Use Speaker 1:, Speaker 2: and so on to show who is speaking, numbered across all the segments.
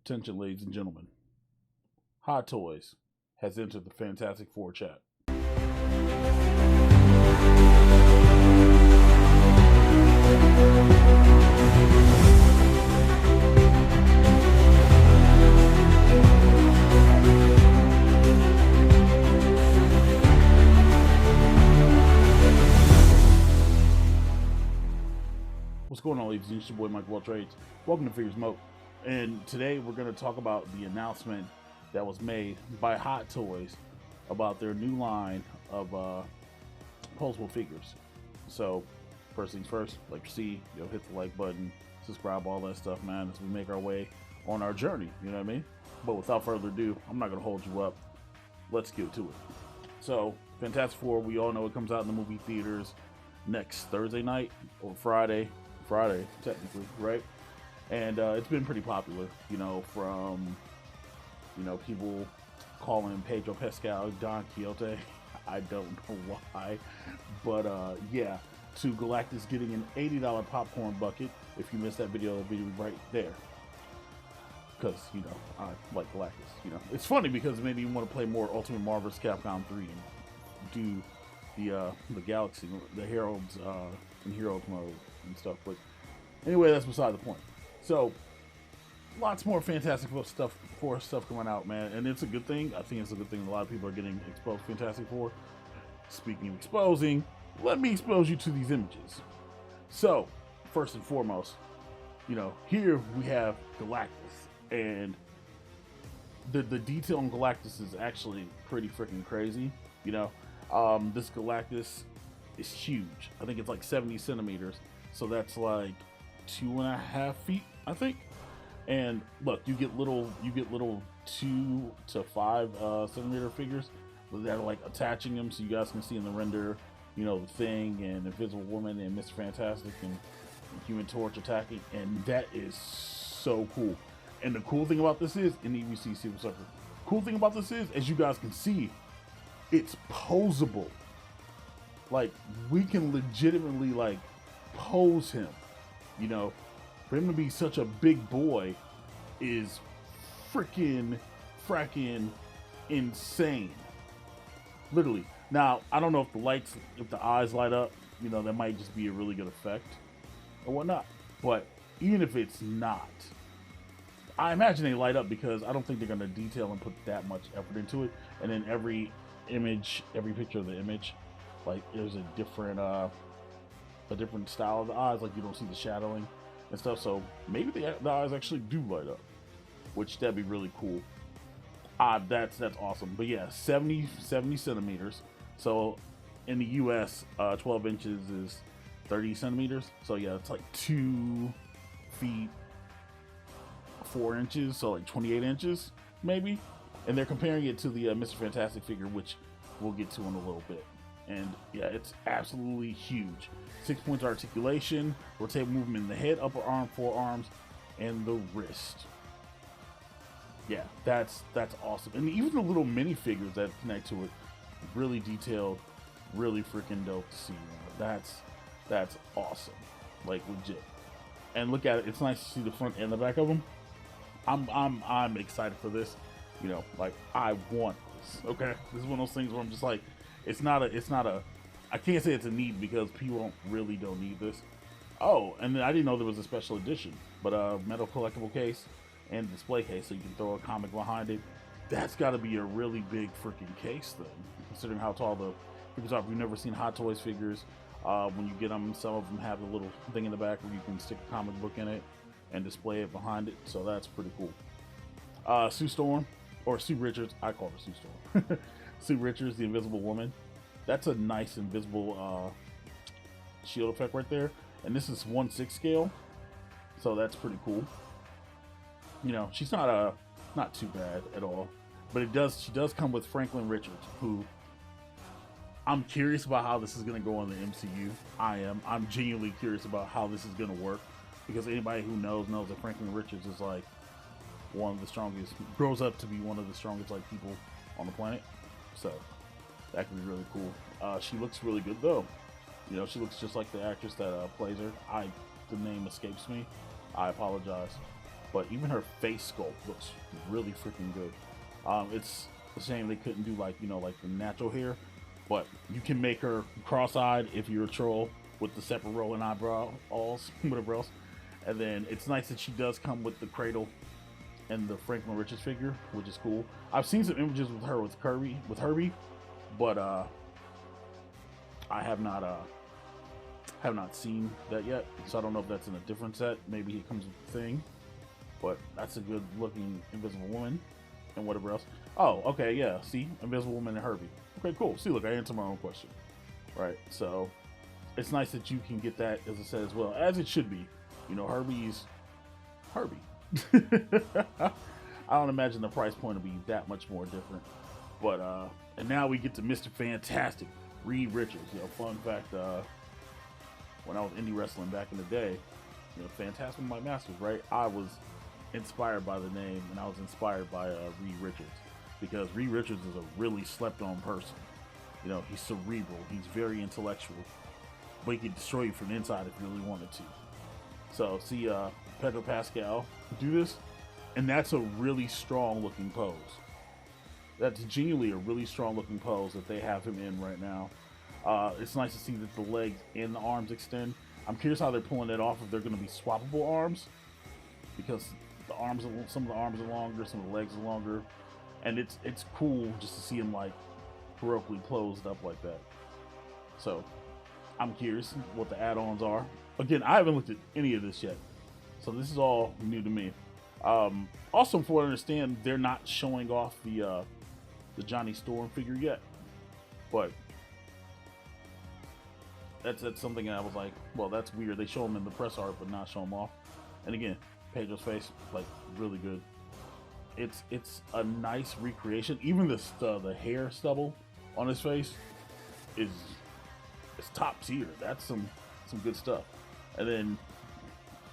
Speaker 1: Attention, ladies and gentlemen. Hot Toys has entered the Fantastic Four chat. What's going on, ladies and gentlemen? It's your boy Mike Trades. Welcome to FiguresMOAT. And today we're going to talk about the announcement that was made by Hot Toys about their new line of posable figures. So, first things first, like you see, hit the like button, subscribe, all that stuff, man, as we make our way on our journey, you know what I mean? But without further ado, I'm not going to hold you up. Let's get to it. So, Fantastic Four, we all know it comes out in the movie theaters next Thursday night or Friday technically, right? And it's been pretty popular, from people calling Pedro Pascal Don Quixote. I don't know why, but yeah, to Galactus getting an $80 popcorn bucket. If you missed that video, it'll be right there, because I like Galactus. It's funny because maybe you want to play more Ultimate Marvel vs. Capcom 3 and do the Galaxy, the Heralds in Heroes mode and stuff. But anyway, that's beside the point. So lots more Fantastic Four stuff coming out, man, and it's a good thing. I think it's a good thing. A lot of people are getting exposed to Fantastic Four. Speaking of exposing, let me expose you to these images. So first and foremost, here we have Galactus, and the detail on Galactus is actually pretty freaking crazy. This Galactus is huge. I think it's like 70 centimeters, so that's like 2.5 feet, I think. And look, you get little 2 to 5 centimeter figures that are like attaching them, so you guys can see in the render, the Thing and Invisible Woman and Mr. Fantastic and Human Torch attacking, and that is so cool. And the cool thing about this is, and you see Silver Surfer. Cool thing about this is, as you guys can see, it's posable. Like, we can legitimately like pose him. For him to be such a big boy is fracking insane. Literally. Now, I don't know if the eyes light up, that might just be a really good effect or whatnot. But even if it's not, I imagine they light up because I don't think they're going to detail and put that much effort into it. And then every picture of the image, like, there's a different style of the eyes. Like, you don't see the shadowing and stuff. So maybe the eyes actually do light up, which that'd be really cool. That's awesome. But yeah, 70 centimeters. So in the US, 12 inches is 30 centimeters. So yeah, it's like 2 feet 4 inches, so like 28 inches maybe. And they're comparing it to the Mr. Fantastic figure, which we'll get to in a little bit. And yeah, it's absolutely huge. 6 points of articulation, rotate movement in the head, upper arm, forearms, and the wrist. Yeah, that's awesome. And even the little minifigures that connect to it, really detailed, really freaking dope to see. That's awesome, like legit. And look at it; it's nice to see the front and the back of them. I'm excited for this. Like, I want this. Okay, this is one of those things where I'm just like, it's not a. I can't say it's a need because people don't need this. Oh, and then I didn't know there was a special edition, but a metal collectible case and display case, so you can throw a comic behind it. That's got to be a really big freaking case, then, considering how tall the figures are. If you've never seen Hot Toys figures, when you get them, some of them have a little thing in the back where you can stick a comic book in it and display it behind it. So that's pretty cool. Sue Storm, or Sue Richards, I call her Sue Storm. Sue Richards, the Invisible Woman. That's a nice invisible shield effect right there. And this is 1/6 scale, so that's pretty cool. She's not too bad at all. But she does come with Franklin Richards, who I'm curious about how this is going to go in the MCU. I'm genuinely curious about how this is going to work, because anybody who knows that Franklin Richards is like one of the strongest, grows up to be one of the strongest like people on the planet. So that could be really cool. She looks really good though. She looks just like the actress that plays her. The name escapes me. I apologize. but even her face sculpt looks really freaking good. It's a shame they couldn't do like, you know, like the natural hair, but you can make her cross-eyed if you're a troll with the separate rolling eyebrows, whatever else. And then it's nice that she does come with the cradle and the Franklin Richards figure, which is cool. I've seen some images with her with Herbie, but I have not seen that yet, so I don't know if that's in a different set. Maybe it comes with the thing, but that's a good looking Invisible Woman and whatever else. Oh, okay, yeah. See, Invisible Woman and Herbie. Okay, cool. See, look, I answered my own question. Right, so it's nice that you can get that, as I said, as well, as it should be. You know, Herbie's Herbie. I don't imagine the price point will be that much more different. But and now we get to Mr. Fantastic, Reed Richards. You know, fun fact, when I was indie wrestling back in the day, you know, Fantastic My Masters, right? I was inspired by the name, and I was inspired by Reed Richards, because Reed Richards is a really slept-on person. You know, he's cerebral, he's very intellectual, but he can destroy you from the inside if you really wanted to. So, see Pedro Pascal do this, and that's a really strong-looking pose. That's genuinely a really strong-looking pose that they have him in right now. It's nice to see that the legs and the arms extend. I'm curious how they're pulling it off, if they're going to be swappable arms, because the arms, some of the arms are longer, some of the legs are longer, and it's cool just to see him like heroically closed up like that. So I'm curious what the add-ons are. Again, I haven't looked at any of this yet, so this is all new to me. Also, from what I understand, they're not showing off the Johnny Storm figure yet, but that's something that I was like, well, that's weird. They show him in the press art, but not show him off. And again, Pedro's face, like, really good. It's a nice recreation. Even the hair stubble on his face is top tier. That's some good stuff. And then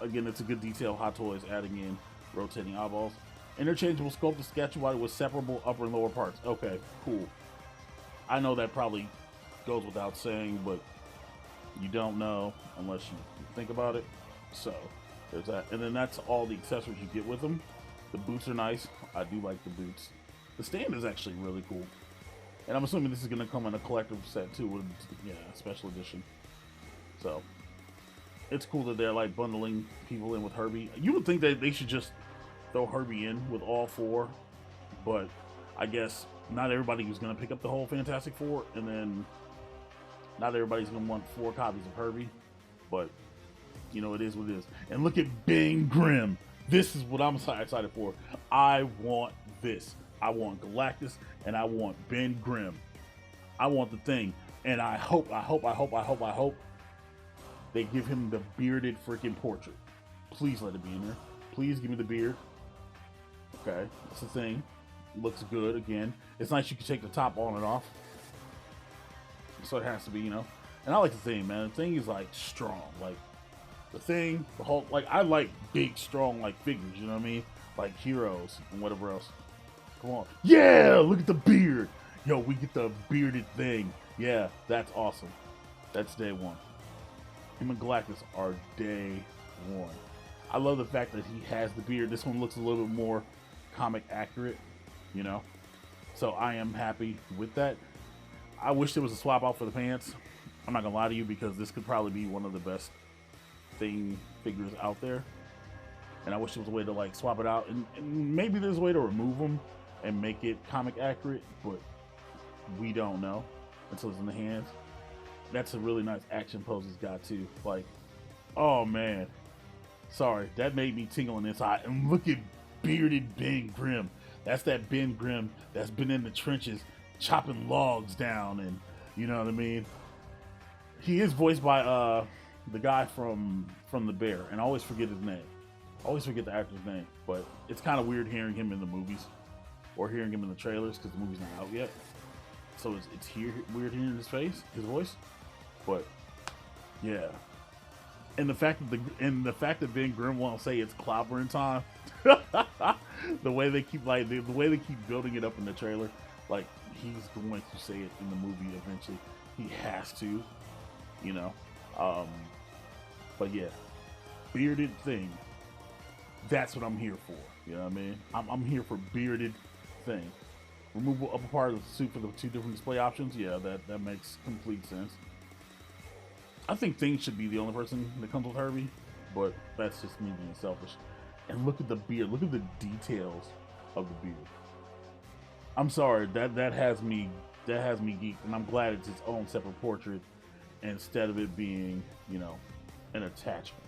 Speaker 1: again, it's a good detail. Hot Toys adding in rotating eyeballs. Interchangeable sculpted sketch body with separable upper and lower parts. Okay, cool. I know that probably goes without saying, but you don't know unless you think about it. So there's that. And then that's all the accessories you get with them. The boots are nice. I do like the boots. The stand is actually really cool. And I'm assuming this is going to come in a collector's set too, with, yeah, special edition. So it's cool that they're like bundling people in with Herbie. You would think that they should just throw Herbie in with all four, but I guess not everybody was going to pick up the whole Fantastic Four, and then not everybody's going to want 4 copies of Herbie, but you know, it is what it is. And look at Ben Grimm. This is what I'm excited for. I want this. I want Galactus, and I want Ben Grimm. I want the thing, and I hope they give him the bearded freaking portrait. Please let it be in there. Please give me the beard. Okay, that's the thing. Looks good. Again, it's nice you can take the top on and off. So it has to be, you know. And I like the thing, man. The thing is like strong. Like the thing, the whole, like, I like big, strong, like figures. You know what I mean? Like heroes and whatever else. Come on. Yeah, look at the beard. Yo, we get the bearded thing. Yeah, that's awesome. That's day one. Him and Galactus are day one. I love the fact that he has the beard. This one looks a little bit more comic accurate, you know? So I am happy with that. I wish there was a swap out for the pants. I'm not gonna lie to you, because this could probably be one of the best thing figures out there. And I wish there was a way to like swap it out, and maybe there's a way to remove them and make it comic accurate, but we don't know until it's in the hands. That's a really nice action pose he's got too. Like, oh man, sorry, that made me tingle on the inside. And look at bearded Ben Grimm. That's that Ben Grimm that's been in the trenches chopping logs down, and you know what I mean. He is voiced by the guy from The Bear, and I always forget his name. I always forget the actor's name, but it's kind of weird hearing him in the movies or hearing him in the trailers, because the movie's not out yet. So it's weird hearing his voice. But yeah, and the fact that Ben Grimm won't say it's clobbering time. the way they keep building it up in the trailer, like he's going to say it in the movie eventually. He has to, you know. But yeah, bearded thing. That's what I'm here for. You know what I mean? I'm here for bearded thing. Removable upper part of the suit for the 2 different display options. Yeah, that makes complete sense. I think Thing should be the only person that comes with Herbie, but that's just me being selfish. And look at the beard. Look at the details of the beard. I'm sorry, that has me geeked, and I'm glad it's its own separate portrait instead of it being, you know, an attachment.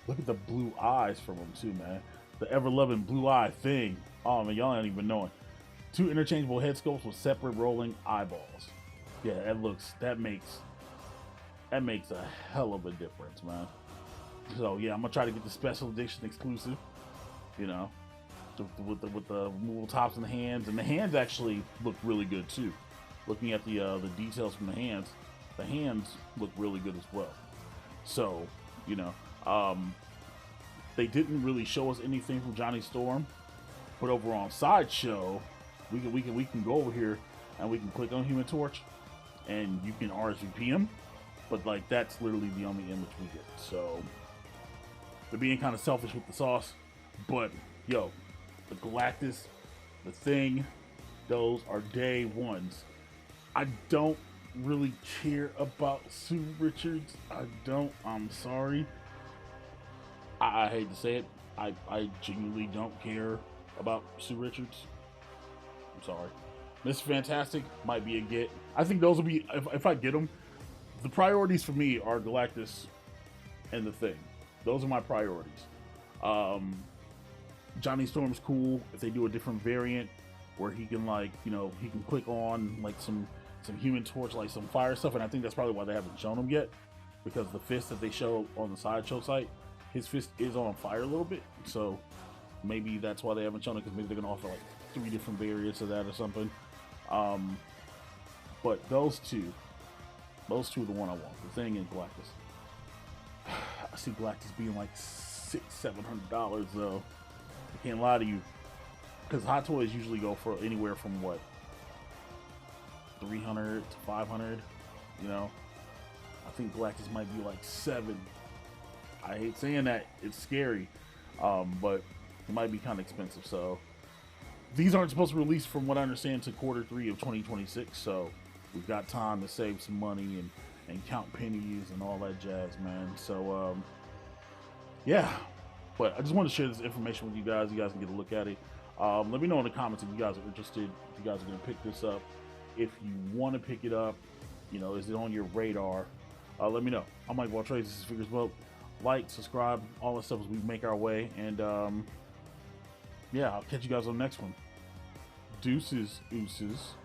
Speaker 1: Look at the blue eyes from him too, man. The ever-loving blue eye Thing. Oh man, y'all ain't even knowing. 2 interchangeable head sculpts with separate rolling eyeballs. Yeah, that makes a hell of a difference, man. So yeah, I'm gonna try to get the special edition exclusive. You know, with the removable tops and the hands actually look really good too. Looking at the details from the hands look really good as well. So, you know, they didn't really show us anything from Johnny Storm, but over on Sideshow, we can go over here and we can click on Human Torch, and you can RSVP him. But like that's literally the only image we get. So they're being kind of selfish with the sauce. But yo, the Galactus, the Thing, those are day ones. I don't really care about Sue Richards. I don't. I'm sorry. I hate to say it. I genuinely don't care about Sue Richards. I'm sorry. Mr. Fantastic might be a get. I think those will be, if I get them, the priorities for me are Galactus and the Thing. Those are my priorities. Johnny Storm's cool if they do a different variant where he can, like, you know, he can click on like some Human Torch, like some fire stuff, and I think that's probably why they haven't shown him yet, because the fist that they show on the Sideshow site, his fist is on fire a little bit, so maybe that's why they haven't shown it, because maybe they're gonna offer like 3 different variants of that or something. But those two are the one I want, the Thing and Galactus. I see Galactus being like $600-700 though. I can't lie to you, because Hot Toys usually go for anywhere from what, 300 to 500. You know, I think Galactus might be like 7. I hate saying that, it's scary, but it might be kind of expensive. So these aren't supposed to release, from what I understand, to Q3 of 2026. So we've got time to save some money and count pennies and all that jazz, man. So yeah, but I just want to share this information with you guys. You guys can get a look at it. Let me know in the comments if you guys are interested, if you guys are going to pick this up. If you want to pick it up, you know, is it on your radar? Let me know. I'm Mike Waltrades. This is FiguresMOAT. Like, subscribe, all that stuff as we make our way. And yeah, I'll catch you guys on the next one. Deuces, ooses.